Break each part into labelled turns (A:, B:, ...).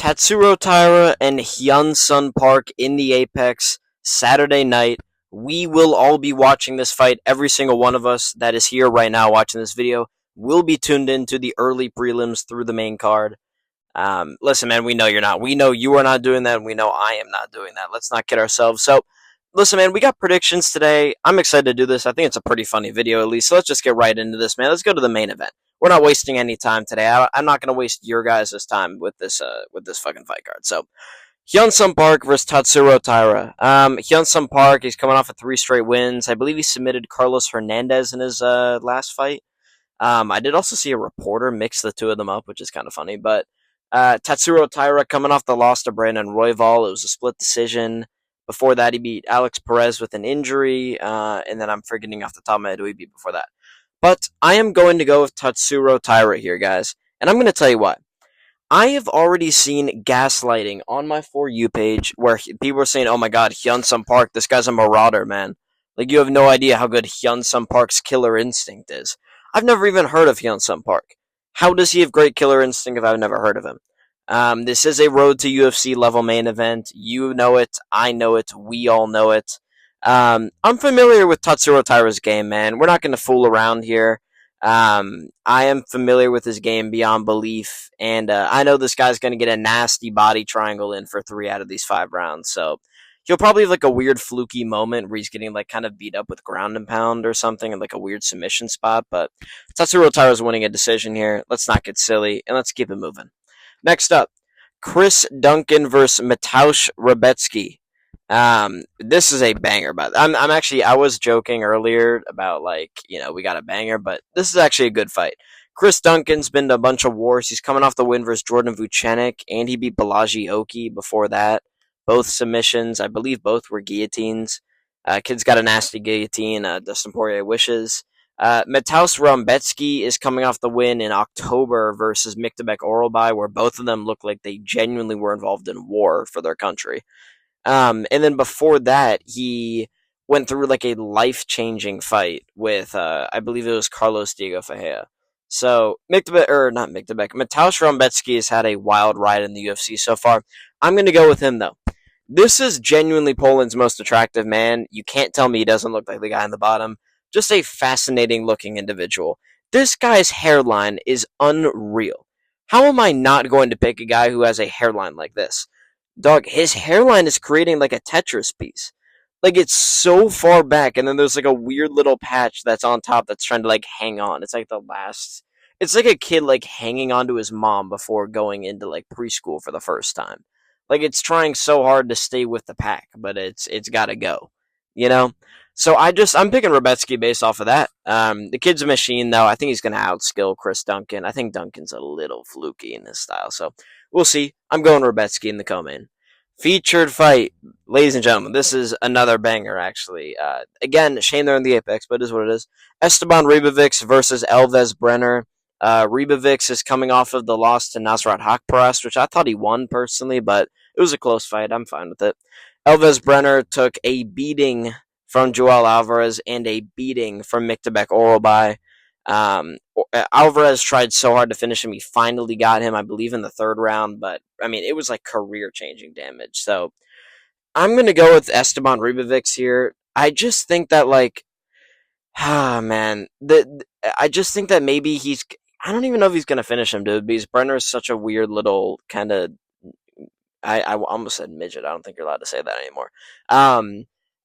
A: Tatsuro Taira and Hyun Sun Park in the Apex Saturday night. We will all be watching this fight. Every single one of us that is here right now watching this video will be tuned into the early prelims through the main card. Listen, man, we know you're not. We know you are not doing that, and we know I am not doing that. Let's not kid ourselves. So, listen, man, we got predictions today. I'm excited to do this. I think it's a pretty funny video, at least. So let's just get right into this, man. Let's go to the main event. We're not wasting any time today. I'm not going to waste your guys' time with this fucking fight card. So, Hyun-Sung Park versus Tatsuro Taira. Hyun-Sung Park, he's coming off of 3 straight wins. I believe he submitted Carlos Hernandez in his last fight. I did also see a reporter mix the two of them up, which is kind of funny. But Tatsuro Taira coming off the loss to Brandon Royval. It was a split decision. Before that, he beat Alex Perez with an injury. And then I'm forgetting off the top of my head who he beat before that. But I am going to go with Tatsuro Taira here, guys. And I'm going to tell you why. I have already seen gaslighting on my For You page where people are saying, oh my god, Hyun-Sung Park, this guy's a marauder, man. Like, you have no idea how good Hyun-Sung Park's killer instinct is. I've never even heard of Hyun-Sung Park. How does he have great killer instinct if I've never heard of him? This is a road to UFC level main event. You know it. I know it. We all know it. I'm familiar with Tatsuro Taira's game, man. We're not going to fool around here. I am familiar with his game beyond belief, and I know this guy's going to get a nasty body triangle in for 3 out of these 5 rounds. So he'll probably have like a weird fluky moment where he's getting like kind of beat up with ground and pound or something in like a weird submission spot. But Tatsuro Taira's winning a decision here. Let's not get silly, and let's keep it moving. Next up, Chris Duncan versus Mateusz Rebecki. This is a banger, but I'm actually, I was joking earlier about like, we got a banger, but this is actually a good fight. Chris Duncan's been to a bunch of wars. He's coming off the win versus Jordan Vucenic, and he beat Balaji Oki before that. Both submissions. I believe both were guillotines. Kid's got a nasty guillotine. Dustin Poirier wishes. Mateusz Rebecki is coming off the win in October versus Miktabek Oralbai, where both of them look like they genuinely were involved in war for their country. And then before that, he went through like a life-changing fight with, I believe it was Carlos Diego Ferreira. So, Mateusz Rebecki has had a wild ride in the UFC so far. I'm going to go with him, though. This is genuinely Poland's most attractive man. You can't tell me he doesn't look like the guy on the bottom. Just a fascinating-looking individual. This guy's hairline is unreal. How am I not going to pick a guy who has a hairline like this? Dog, his hairline is creating like a Tetris piece. Like, it's so far back, and then there's like a weird little patch that's on top that's trying to like hang on. It's like it's like a kid like hanging onto his mom before going into like preschool for the first time. Like, it's trying so hard to stay with the pack, but it's gotta go. So I'm picking Rebecki based off of that. The kid's a machine, though. I think he's gonna outskill Chris Duncan. I think Duncan's a little fluky in his style, so we'll see. I'm going Rebecki in the co-main. Featured fight, ladies and gentlemen. This is another banger, actually. Again, shame they're in the Apex, but it is what it is. Esteban Ribovics versus Elvis Brenner. Ribovics is coming off of the loss to Nasrat Haqparast, which I thought he won personally, but it was a close fight. I'm fine with it. Elvis Brenner took a beating from Joel Alvarez and a beating from Miktabek Oralbai. Alvarez tried so hard to finish him. He finally got him, I believe, in the 3rd round, but I mean, it was like career-changing damage. So I'm gonna go with Esteban Ribovics here. I just think that man, I just think that maybe I don't even know if he's gonna finish him, dude. Because Brenner is such a weird little kind of. I almost said midget. I don't think you're allowed to say that anymore.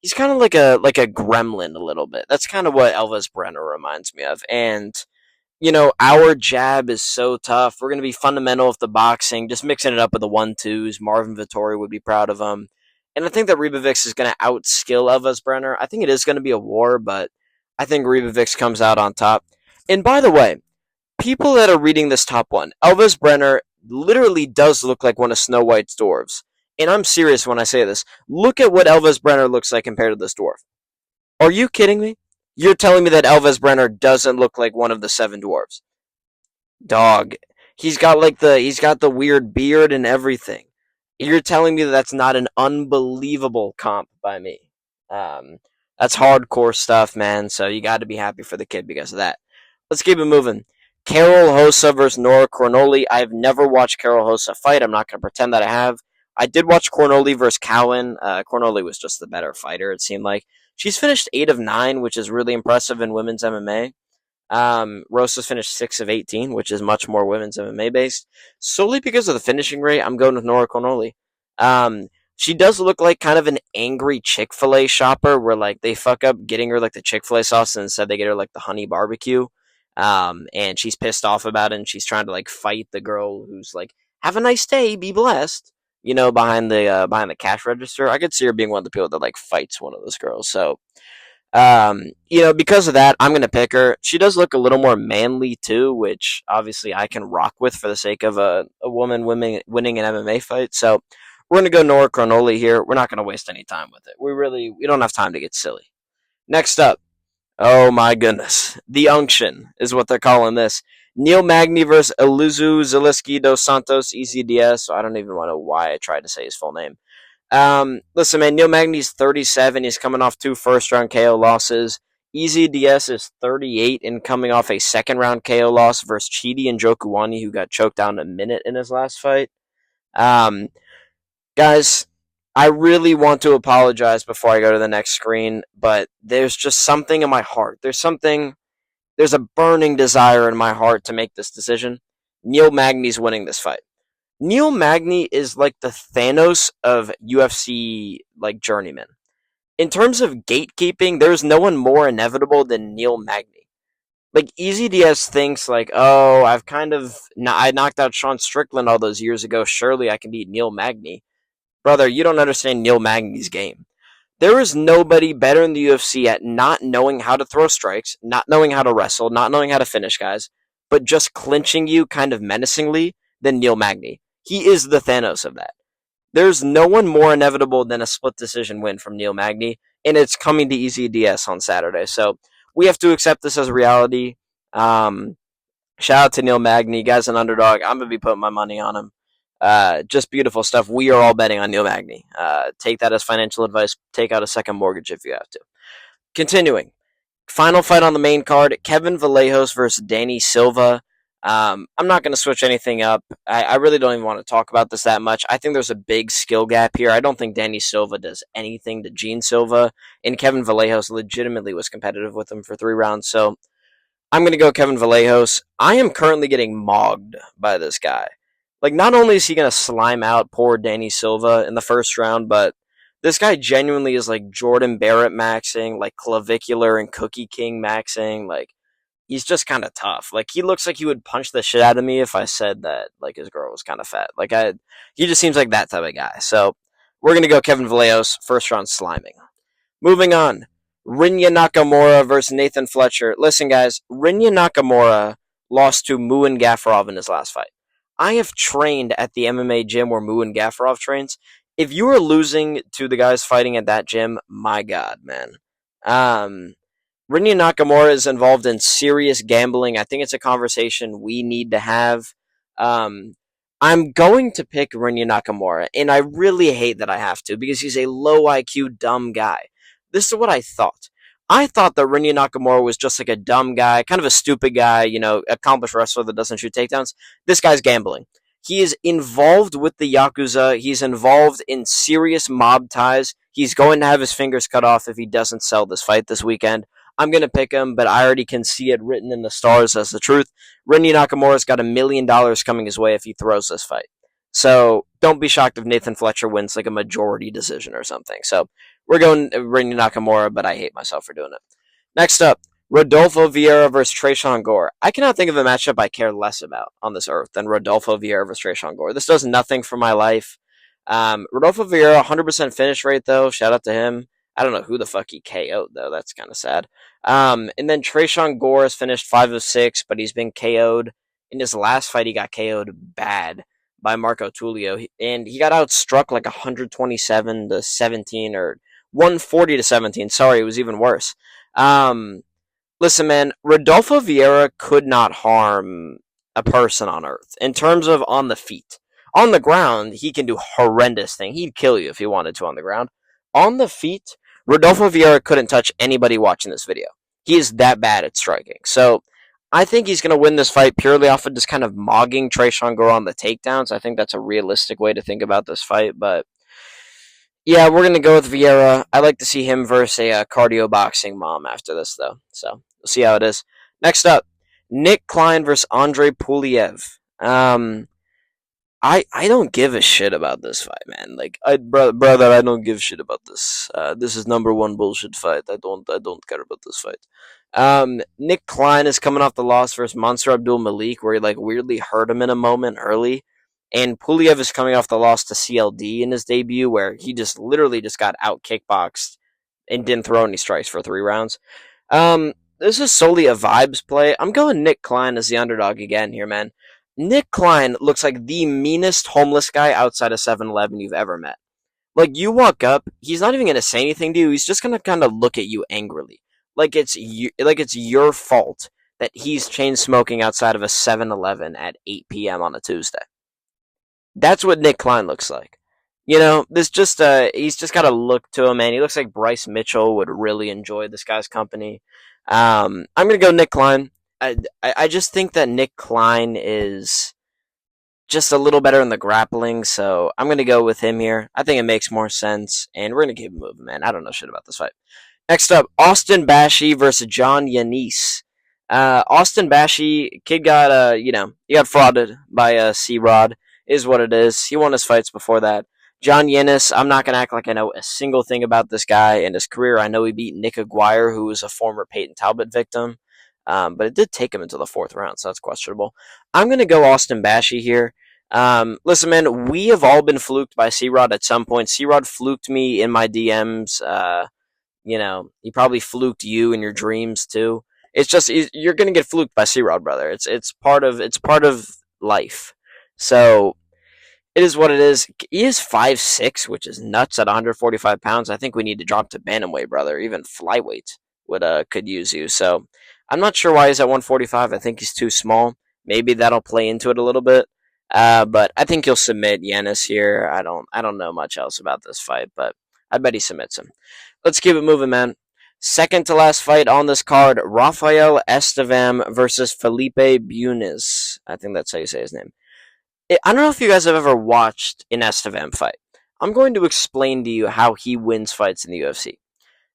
A: He's kind of like a gremlin a little bit. That's kind of what Elvis Brenner reminds me of. And, our jab is so tough. We're going to be fundamental with the boxing, just mixing it up with the 1-2s. Marvin Vettori would be proud of him. And I think that Ribovics is going to outskill Elvis Brenner. I think it is going to be a war, but I think Ribovics comes out on top. And by the way, people that are reading this top one, Elvis Brenner literally does look like one of Snow White's dwarves. And I'm serious when I say this. Look at what Elvis Brenner looks like compared to this dwarf. Are you kidding me? You're telling me that Elvis Brenner doesn't look like one of the 7 dwarves? Dog, he's got the weird beard and everything. You're telling me that that's not an unbelievable comp by me? That's hardcore stuff, man. So you got to be happy for the kid because of that. Let's keep it moving. Carol Hossa versus Nora Cornoli. I've never watched Carol Hossa fight. I'm not going to pretend that I have. I did watch Cornoli versus Cowan. Cornoli was just the better fighter, it seemed like. She's finished 8 of 9, which is really impressive in women's MMA. Rosa's finished 6 of 18, which is much more women's MMA based. Solely because of the finishing rate, I'm going with Nora Cornoli. Um, she does look like kind of an angry Chick-fil-A shopper where like they fuck up getting her like the Chick-fil-A sauce and instead they get her like the honey barbecue. And she's pissed off about it and she's trying to like fight the girl who's like, have a nice day, be blessed. Behind the cash register. I could see her being one of the people that like fights one of those girls. So because of that, I'm going to pick her. She does look a little more manly too, which obviously I can rock with for the sake of a woman winning an MMA fight. So we're going to go Nora Cronoli here. We're not going to waste any time with it. We don't have time to get silly. Next up, oh my goodness, the Unction is what they're calling this. Neil Magny versus Eluzu Zaleski dos Santos EZDS. So I don't even know why I tried to say his full name. Listen, man, Neil Magny's 37. He's coming off 2 first-round KO losses. Easy DS is 38 and coming off a second-round KO loss versus Chidi and Jokuwani, who got choked down a minute in his last fight. Guys, I really want to apologize before I go to the next screen, but there's just something in my heart. There's a burning desire in my heart to make this decision. Neil Magny's winning this fight. Neil Magny is like the Thanos of UFC like journeyman. In terms of gatekeeping, there's no one more inevitable than Neil Magny. Like EZDS thinks like, oh, I knocked out Sean Strickland all those years ago. Surely I can beat Neil Magny. Brother, you don't understand Neil Magny's game. There is nobody better in the UFC at not knowing how to throw strikes, not knowing how to wrestle, not knowing how to finish guys, but just clinching you kind of menacingly than Neil Magny. He is the Thanos of that. There's no one more inevitable than a split decision win from Neil Magny, and it's coming to EZDS on Saturday. So we have to accept this as reality. Shout out to Neil Magny. Guy's an underdog. I'm going to be putting my money on him. Just beautiful stuff. We are all betting on Neil Magny. Take that as financial advice. Take out a second mortgage if you have to. Continuing. Final fight on the main card, Kevin Vallejos versus Danny Silva. I'm not going to switch anything up. I really don't even want to talk about this that much. I think there's a big skill gap here. I don't think Danny Silva does anything to Gene Silva, and Kevin Vallejos legitimately was competitive with him for 3 rounds. So I'm going to go Kevin Vallejos. I am currently getting mogged by this guy. Like, not only is he going to slime out poor Danny Silva in the first round, but this guy genuinely is like Jordan Barrett maxing, like Clavicular and Cookie King maxing. Like, he's just kind of tough. Like, he looks like he would punch the shit out of me if I said that, like, his girl was kind of fat. He just seems like that type of guy. So, we're going to go Kevin Vallejos, first round sliming. Moving on. Rinya Nakamura versus Nathan Fletcher. Listen, guys, Rinya Nakamura lost to Muin Gafurov in his last fight. I have trained at the MMA gym where Muin Gafurov trains. If you are losing to the guys fighting at that gym, my God, man. Rinya Nakamura is involved in serious gambling. I think it's a conversation we need to have. I'm going to pick Rinya Nakamura, and I really hate that I have to because he's a low IQ, dumb guy. This is what I thought. I thought that Rinya Nakamura was just like a dumb guy, kind of a stupid guy, accomplished wrestler that doesn't shoot takedowns. This guy's gambling. He is involved with the Yakuza. He's involved in serious mob ties. He's going to have his fingers cut off if he doesn't sell this fight this weekend. I'm going to pick him, but I already can see it written in the stars as the truth. Rinya Nakamura's got $1 million coming his way if he throws this fight. So don't be shocked if Nathan Fletcher wins like a majority decision or something. So we're going Rinya Nakamura, but I hate myself for doing it. Next up, Rodolfo Vieira versus Tresean Gore. I cannot think of a matchup I care less about on this earth than Rodolfo Vieira versus Tresean Gore. This does nothing for my life. Rodolfo Vieira, 100% finish rate, though. Shout out to him. I don't know who the fuck he KO'd, though. That's kind of sad. And then Tresean Gore has finished 5 of 6, but he's been KO'd. In his last fight, he got KO'd bad by Marco Tulio, and he got outstruck like 127 to 17 or 140 to 17. Sorry, it was even worse. Listen, man, Rodolfo Vieira could not harm a person on earth in terms of on the feet. On the ground, he can do horrendous things. He'd kill you if he wanted to on the ground. On the feet, Rodolfo Vieira couldn't touch anybody watching this video. He is that bad at striking. So I think he's going to win this fight purely off of just kind of mogging Trayshawn Gore on the takedowns. I think that's a realistic way to think about this fight. But yeah, we're going to go with Vieira. I like to see him versus a cardio boxing mom after this, though. So we'll see how it is. Next up, Nick Klein versus Andre Puliev. I don't give a shit about this fight, man. Like, brother, I don't give shit about this. This is number one bullshit fight. I don't care about this fight. Nick Klein is coming off the loss versus Mansour Abdul Malik, where he like weirdly hurt him in a moment early, and Puliev is coming off the loss to CLD in his debut, where he just literally just got out kickboxed and didn't throw any strikes for 3 rounds. This is solely a vibes play. I'm going Nick Klein as the underdog again here, man. Nick Klein looks like the meanest homeless guy outside of 7-Eleven you've ever met. Like, you walk up, he's not even gonna say anything to you. He's just gonna kind of look at you angrily, like it's your fault that he's chain smoking outside of a 7-Eleven at 8 p.m. on a Tuesday. That's what Nick Klein looks like. This just he's just got a look to him, man. He looks like Bryce Mitchell would really enjoy this guy's company. I'm gonna go Nick Klein. I just think that Nick Klein is just a little better in the grappling, so I'm gonna go with him here. I think it makes more sense, and we're gonna keep it moving, man. I don't know shit about this fight. Next up, Austin Bashi versus John Yanis. Austin Bashi, kid got he got frauded by C Rod, is what it is. He won his fights before that. John Yanis, I'm not gonna act like I know a single thing about this guy in his career. I know he beat Nick Aguirre, who was a former Peyton Talbot victim, but it did take him until the fourth round, so that's questionable. I'm gonna go Austin Bashi here. Listen, man, we have all been fluked by C Rod at some point. C Rod fluked me in my DMs. He probably fluked you in your dreams too. It's just you're gonna get fluked by C Rod, brother. It's part of life. So it is what it is. He is 5'6", which is nuts at 145 pounds. I think we need to drop to bantamweight, brother. Even flyweight could use you. So I'm not sure why he's at 145. I think he's too small. Maybe that'll play into it a little bit. But I think he'll submit Yanis here. I don't know much else about this fight, but I bet he submits him. Let's keep it moving, man. Second to last fight on this card, Rafael Estevam versus Felipe Bunes. I think that's how you say his name. I don't know if you guys have ever watched an Estevam fight. I'm going to explain to you how he wins fights in the UFC.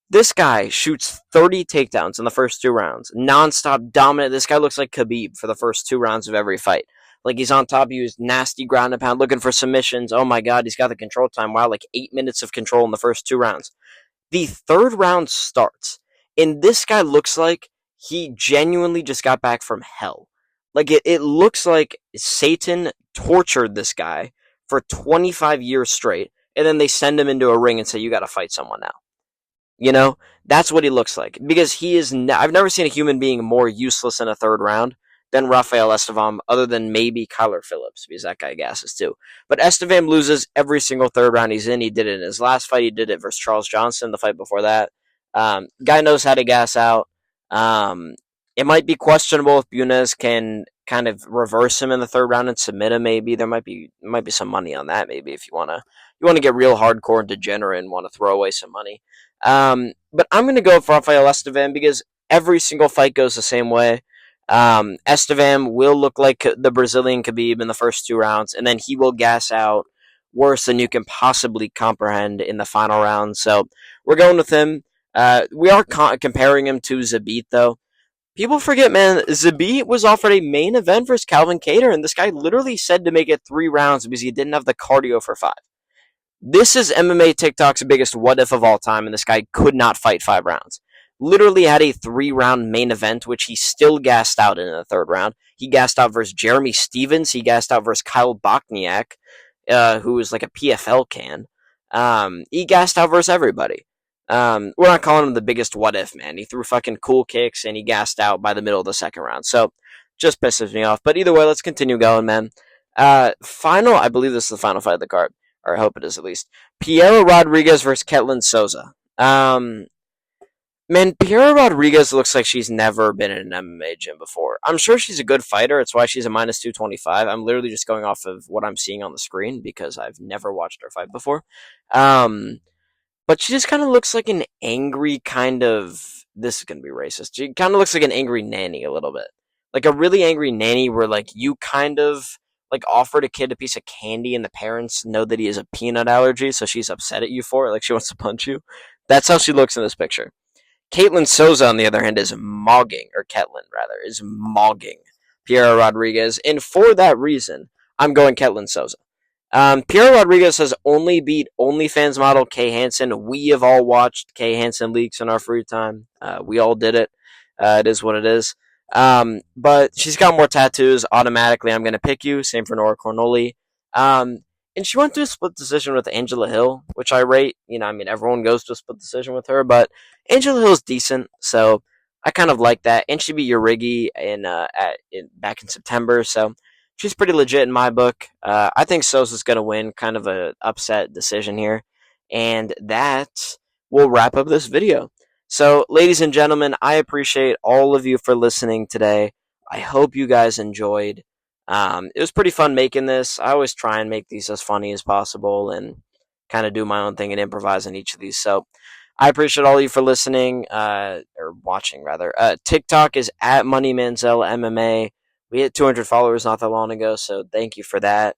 A: This guy shoots 30 takedowns in the first 2 rounds. Non-stop dominant. This guy looks like Khabib for the first 2 rounds of every fight. Like, he's on top, he was nasty ground and pound, looking for submissions. Oh my god, he's got the control time. Wow, like 8 minutes of control in the first 2 rounds. The third round starts, and this guy looks like he genuinely just got back from hell. Like, it looks like Satan tortured this guy for 25 years straight, and then they send him into a ring and say, you gotta fight someone now. That's what he looks like. Because he is. I've never seen a human being more useless in a third round than Rafael Estevam, other than maybe Kyler Phillips, because that guy gasses too. But Estevam loses every single third round he's in. He did it in his last fight. He did it versus Charles Johnson, the fight before that. Guy knows how to gas out. It might be questionable if Bunes can kind of reverse him in the third round and submit him. Maybe there might be some money on that. Maybe if you want to get real hardcore and degenerate and want to throw away some money. But I'm going to go with Rafael Estevam because every single fight goes the same way. Estevam will look like the Brazilian Khabib in the first 2 rounds, and then he will gas out worse than you can possibly comprehend in the final round. So we're going with him. We are comparing him to Zabit, though. People forget, man, Zabit was offered a main event versus Calvin Kattar, and this guy literally said to make it 3 rounds because he didn't have the cardio for 5. This is MMA TikTok's biggest what if of all time, and this guy could not fight 5 rounds. Literally had a 3-round main event, which he still gassed out in the third round. He gassed out versus Jeremy Stevens. He gassed out versus Kyle Bochniak, who is like a PFL can. He gassed out versus everybody. We're not calling him the biggest what if, man. He threw fucking cool kicks, and he gassed out by the middle of the second round. So, just pisses me off. But either way, let's continue going, man. I believe this is the final fight of the card. Or I hope it is at least. Piera Rodriguez versus Ketlin Souza. Man, Piera Rodriguez looks like she's never been in an MMA gym before. I'm sure she's a good fighter. It's why she's a minus 225. I'm literally just going off of what I'm seeing on the screen because I've never watched her fight before. But she just kind of looks like an angry kind of... This is going to be racist. She kind of looks like an angry nanny a little bit. like a really angry nanny where like you kind of like offered a kid a piece of candy and the parents know that he has a peanut allergy, so she's upset at you for it, like she wants to punch you. That's how she looks in this picture. Caitlin Souza, on the other hand, is mogging, or Ketlin rather, is mogging Piera Rodriguez, and for that reason, I'm going Ketlin Souza. Piera Rodriguez has only beat OnlyFans model Kay Hansen. We have all watched Kay Hansen leaks in our free time. We all did it. It is what it is. But she's got more tattoos. Automatically, I'm going to pick you. Same for Nora Cornoli. Um, and she went to a split decision with Angela Hill, which I rate. I mean, everyone goes to a split decision with her, but Angela Hill's decent, so I kind of like that. And she beat Urigi back in September, so she's pretty legit in my book. I think Sosa's going to win, kind of a upset decision here, and that will wrap up this video. So, ladies and gentlemen, I appreciate all of you for listening today. I hope you guys enjoyed. It was pretty fun making this. I always try and make these as funny as possible and kind of do my own thing and improvise on each of these. So, I appreciate all of you for listening, or watching rather. TikTok is at Money Manziel MMA. We hit 200 followers not that long ago, so thank you for that.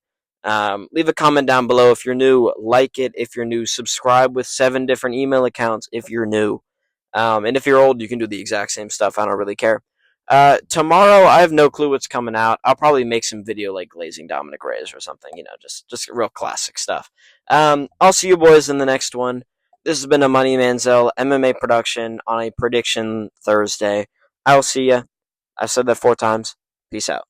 A: Leave a comment down below if you're new. Like it if you're new. Subscribe with 7 different email accounts if you're new. And if you're old, you can do the exact same stuff. I don't really care. Tomorrow, I have no clue what's coming out. I'll probably make some video like glazing Dominic Reyes or something. Just real classic stuff. I'll see you boys in the next one. This has been a Money Manziel MMA production on a Prediction Thursday. I'll see ya. I've said that 4 times. Peace out.